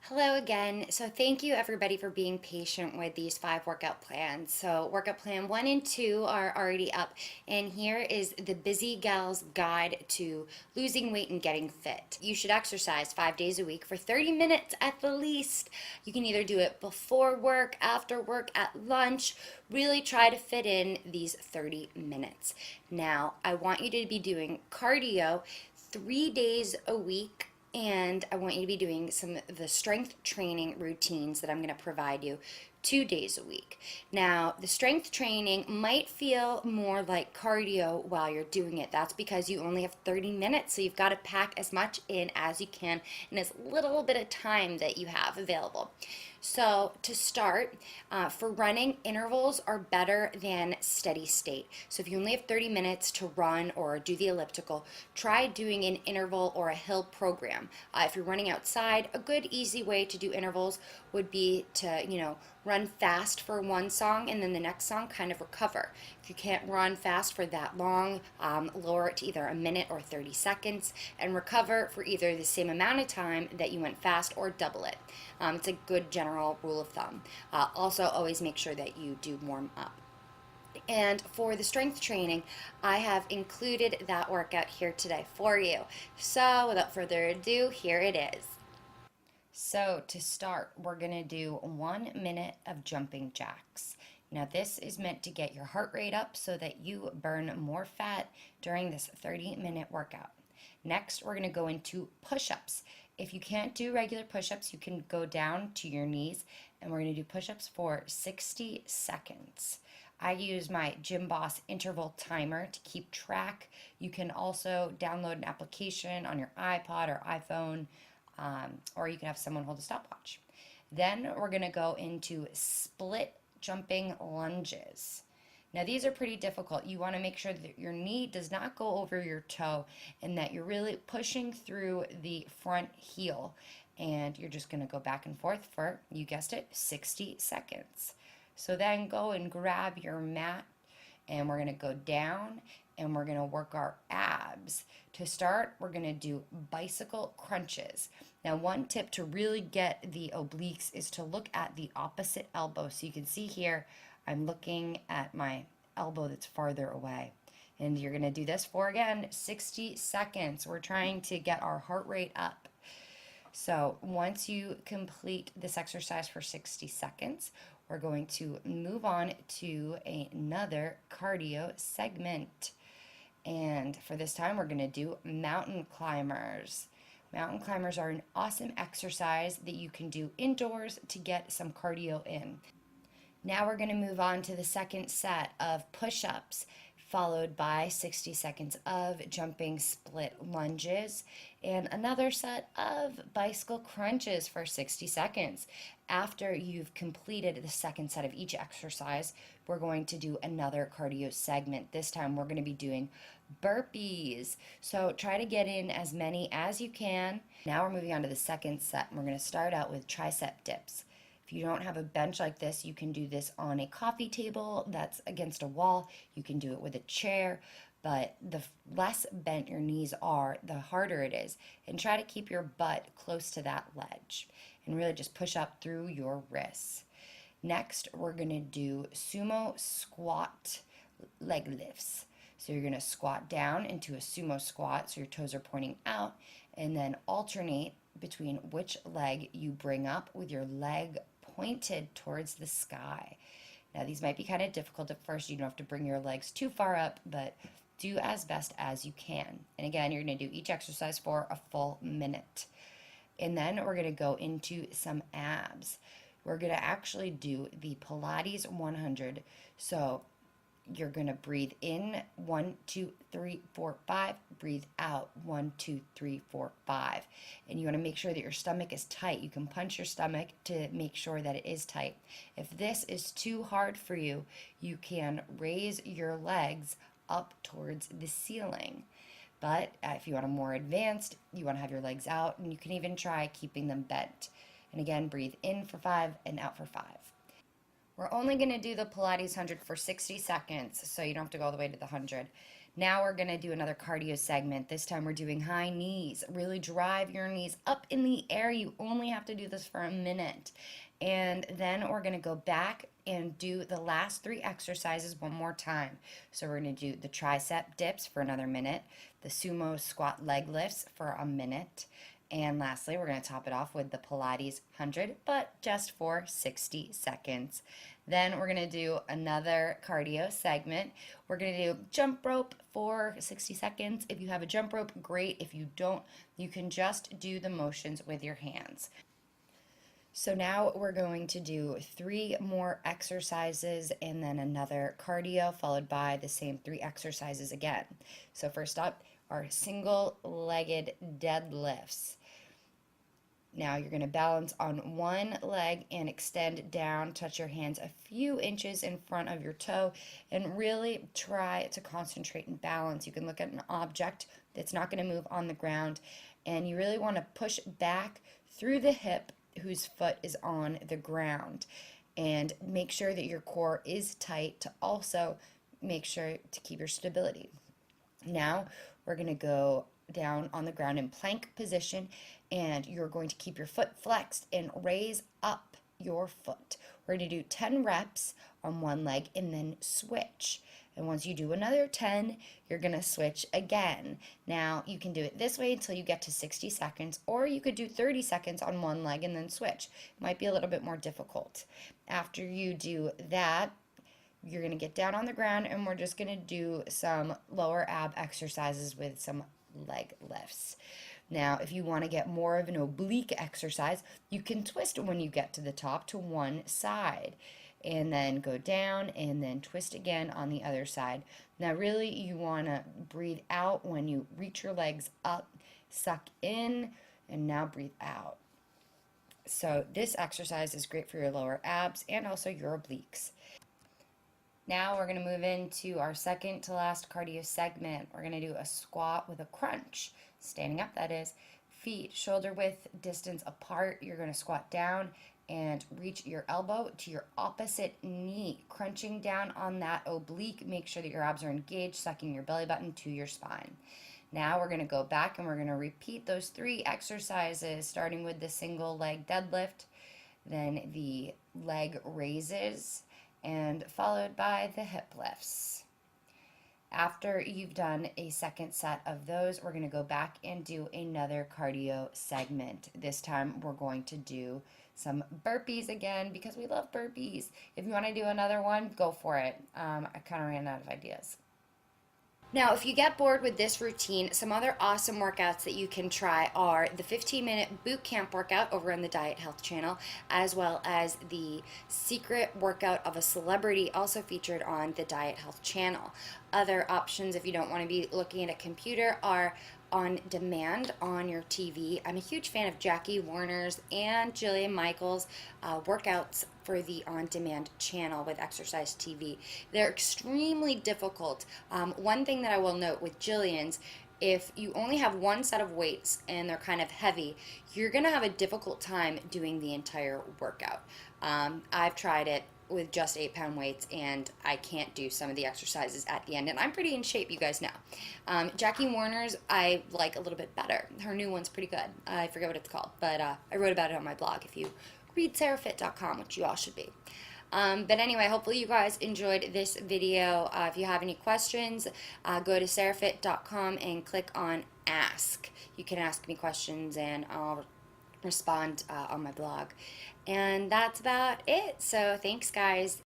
Hello again. So thank you everybody for being patient with these 5 workout plans. So workout plan 1 and 2 are already up, and here is the Busy Gal's Guide to Losing Weight and Getting Fit. You should exercise 5 days a week for 30 minutes at the least. You can either do it before work, after work, at lunch. Really try to fit in these 30 minutes. Now, I want you to be doing cardio 3 days a week, and I want you to be doing some of the strength training routines that I'm going to provide you 2 days a week. Now, the strength training might feel more like cardio while you're doing it. That's because you only have 30 minutes, so you've got to pack as much in as you can in as little bit of time that you have available. So to start, for running, intervals are better than steady state. So if you only have 30 minutes to run or do the elliptical, try doing an interval or a hill program. If you're running outside, a good easy way to do intervals would be to, run fast for one song and then the next song kind of recover. If you can't run fast for that long, lower it to either a minute or 30 seconds and recover for either the same amount of time that you went fast or double it. It's a good general rule of thumb. Also, always make sure that you do warm up. And for the strength training, I have included that workout here today for you. So without further ado, here it is. So to start, we're going to do 1 minute of jumping jacks. Now this is meant to get your heart rate up so that you burn more fat during this 30-minute workout. Next, we're going to go into push-ups. If you can't do regular push-ups, you can go down to your knees, and we're going to do push-ups for 60 seconds. I use my Gym Boss interval timer to keep track. You can also download an application on your iPod or iPhone, or you can have someone hold a stopwatch. Then we're going to go into split jumping lunges. Now these are pretty difficult. You want to make sure that your knee does not go over your toe and that you're really pushing through the front heel. And you're just going to go back and forth for, you guessed it, 60 seconds. So then go and grab your mat, and we're going to go down and we're going to work our abs. To start, we're going to do bicycle crunches. Now, one tip to really get the obliques is to look at the opposite elbow. So you can see here, I'm looking at my elbow that's farther away. And you're going to do this for, again, 60 seconds. We're trying to get our heart rate up. So once you complete this exercise for 60 seconds, we're going to move on to another cardio segment. And for this time, we're going to do mountain climbers. Mountain climbers are an awesome exercise that you can do indoors to get some cardio in. Now we're going to move on to the second set of push-ups, followed by 60 seconds of jumping split lunges and another set of bicycle crunches for 60 seconds. After you've completed the second set of each exercise, we're going to do another cardio segment. This time we're going to be doing burpees. So try to get in as many as you can. Now we're moving on to the second set, and we're going to start out with tricep dips. If you don't have a bench like this, you can do this on a coffee table that's against a wall. You can do it with a chair, but the less bent your knees are, the harder it is. And try to keep your butt close to that ledge and really just push up through your wrists. Next, we're going to do sumo squat leg lifts. So you're going to squat down into a sumo squat so your toes are pointing out, and then alternate between which leg you bring up with your leg pointed towards the sky. Now these might be kind of difficult at first. You don't have to bring your legs too far up, but do as best as you can. And again, you're going to do each exercise for a full minute. And then we're going to go into some abs. We're going to actually do the Pilates 100. So you're going to breathe in 1, 2, 3, 4, 5. Breathe out 1, 2, 3, 4, 5. And you want to make sure that your stomach is tight. You can punch your stomach to make sure that it is tight. If this is too hard for you, you can raise your legs up towards the ceiling. But if you want a more advanced, you want to have your legs out, and you can even try keeping them bent. And again, breathe in for 5 and out for 5. We're only going to do the Pilates 100 for 60 seconds, so you don't have to go all the way to the 100. Now we're going to do another cardio segment. This time we're doing high knees. Really drive your knees up in the air. You only have to do this for a minute. And then we're going to go back and do the last 3 exercises one more time. So we're going to do the tricep dips for another minute, the sumo squat leg lifts for a minute, and lastly, we're going to top it off with the Pilates 100, but just for 60 seconds. Then we're going to do another cardio segment. We're going to do jump rope for 60 seconds. If you have a jump rope, great. If you don't, you can just do the motions with your hands. So now we're going to do 3 more exercises and then another cardio followed by the same 3 exercises again. So first up are single-legged deadlifts. Now you're going to balance on one leg and extend down, touch your hands a few inches in front of your toe, and really try to concentrate and balance. You can look at an object that's not going to move on the ground, and you really want to push back through the hip whose foot is on the ground, and make sure that your core is tight to also make sure to keep your stability. Now we're going to go down on the ground in plank position, and you're going to keep your foot flexed and raise up your foot. We're going to do 10 reps on one leg and then switch. And once you do another 10, you're going to switch again. Now, you can do it this way until you get to 60 seconds, or you could do 30 seconds on one leg and then switch. It might be a little bit more difficult. After you do that, you're going to get down on the ground, and we're just going to do some lower ab exercises with some leg lifts. Now, if you want to get more of an oblique exercise, you can twist when you get to the top to one side, and then go down and then twist again on the other side. Now, really, you want to breathe out when you reach your legs up, suck in, and now breathe out. So this exercise is great for your lower abs and also your obliques. Now we're going to move into our second to last cardio segment. We're going to do a squat with a crunch. Standing up, that is. Feet shoulder width distance apart. You're going to squat down and reach your elbow to your opposite knee, crunching down on that oblique. Make sure that your abs are engaged, sucking your belly button to your spine. Now we're going to go back and we're going to repeat those 3 exercises, starting with the single leg deadlift, then the leg raises, and followed by the hip lifts. After you've done a second set of those, we're going to go back and do another cardio segment. This time we're going to do some burpees again because we love burpees. If you want to do another one, go for it. I kind of ran out of ideas. Now, if you get bored with this routine, some other awesome workouts that you can try are the 15-minute boot camp workout over on the Diet Health channel, as well as the secret workout of a celebrity also featured on the Diet Health channel. Other options, if you don't want to be looking at a computer, are on demand on your TV. I'm a huge fan of Jackie Warner's and Jillian Michaels' workouts for the on-demand channel with Exercise TV. They're extremely difficult. One thing that I will note with Jillian's, if you only have one set of weights and they're kind of heavy, you're going to have a difficult time doing the entire workout. I've tried it with just 8-pound weights, and I can't do some of the exercises at the end, and I'm pretty in shape, you guys know. Jackie Warner's I like a little bit better. Her new one's pretty good. I forget what it's called, but I wrote about it on my blog if you read sarahfit.com, which you all should be. But anyway, hopefully you guys enjoyed this video. If you have any questions, go to sarahfit.com and click on Ask. You can ask me questions and I'll respond on my blog. And that's about it. So thanks, guys.